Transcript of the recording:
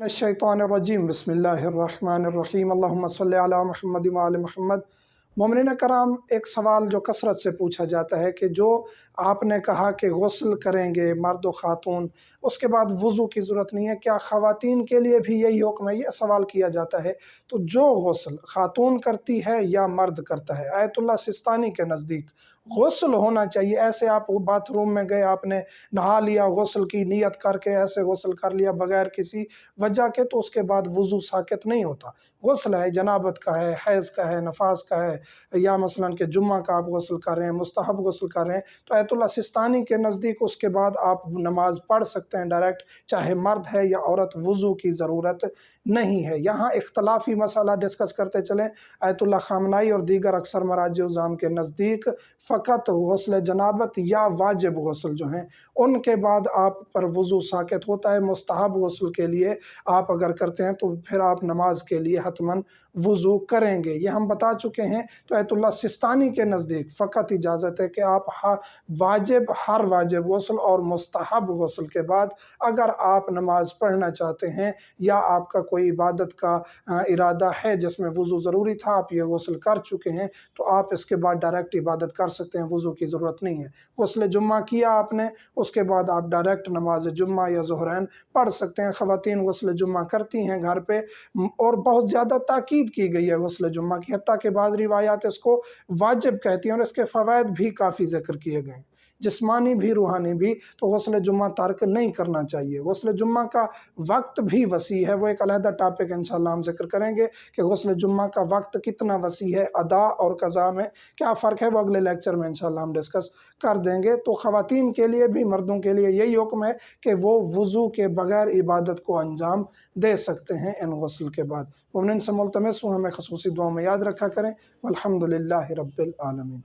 शैतानिर्रजीम बिस्मिल्लाहिर्रहमानिर्रहीम अल्लाहुम्मा सल्लि अला मुहम्मद व आले मुहम्मद। मोमिनीन कराम, एक सवाल जो कसरत से पूछा जाता है कि जो आपने कहा कि गुस्ल करेंगे मर्द व खातून, उसके बाद वज़ू की ज़रूरत नहीं है, क्या ख़वातीन के लिए भी यही हुक्म है? ये सवाल किया जाता है। तो जो गुस्ल खातून करती है या मर्द करता है, आयतुल्लाह सिस्तानी के नज़दीक गुस्ल होना चाहिए। ऐसे आप बाथरूम में गए, आपने नहा लिया, गुस्ल की नीयत करके ऐसे गुस्ल कर लिया बगैर किसी वजह के, तो उसके बाद वज़ू साक़ित नहीं होता। गुस्ल है, जनाबत का है, हैज़ का है, नफास का है, या मसलन के जुम्मा का आप गुस्ल कर रहे हैं, मुस्तहब गुस्ल कर रहे हैं, तो आयतुल्लाह सिस्तानी के नज़दीक उसके बाद आप नमाज पढ़ सकते हैं डायरेक्ट, चाहे मर्द है या औरत, वज़ू की ज़रूरत नहीं है। यहाँ इख्तलाफी मसला डिस्कस करते चलें। आयतुल्लाह ख़ामनाई और दीगर अक्सर मराजिउज़्ज़ाम के नज़दीक फ़कत गुस्ल जनाबत या वाजिब गुस्ल जो हैं, उनके बाद आप पर वज़ू साक़ित होता है। मुस्तहब गुस्ल के लिए आप अगर करते हैं तो फिर आप नमाज के लिए हतमन वज़ू करेंगे। ये हम बता चुके हैं। तो आयतुल्लाह सिस्तानी के नज़दीक फ़कत इजाज़त है कि आप हर वाजिब गुस्ल और मुस्तहब गुस्ल के बाद अगर आप नमाज पढ़ना चाहते हैं या आपका कोई इबादत का इरादा है जिसमें वज़ू ज़रूरी था, आप ये गुस्ल कर चुके हैं, तो आप इसके बाद डायरेक्ट इबादत कर सकते हैं, वज़ू की ज़रूरत नहीं है। गुस्ल जुम्मा किया आपने, उसके बाद आप डायरेक्ट नमाज जुम्मा या ज़ुहरैन पढ़ सकते हैं। ख़वातीन गुस्ल जुम्मा करती हैं घर पे, और बहुत ज़्यादा ताकीद की गई है गुस्ल जुम्मा की, हत्ता के बाद रिवायात इसको वाजिब कहती हैं और इसके फ़वाइद भी काफ़ी ज़िक्र किए गए हैं, जिस्मानी भी रूहानी भी। तो गुस्ल जुम्मा तर्क नहीं करना चाहिए। गुस्ल जुम्मा का वक्त भी वसी है, वो एक अलहदा टॉपिक इंशाअल्लाह हम ज़िक्र करेंगे कि गुस्ल जुम्मा का वक्त कितना वसी है, अदा और क़ज़ा में क्या फ़र्क है, वो अगले लेक्चर में इंशाअल्लाह हम डिस्कस कर देंगे। तो ख़वातीन के लिए भी मर्दों के लिए यही हुक्म है कि वो वज़ू के बगैर इबादत को अंजाम दे सकते हैं इन गुस्ल के बाद। मोमिनीन से मुल्तमस हूँ, हमें ख़ुसूसी दुआ में याद रखा करें। वल्हम्दुलिल्लाहि रब्बिल आलमीन।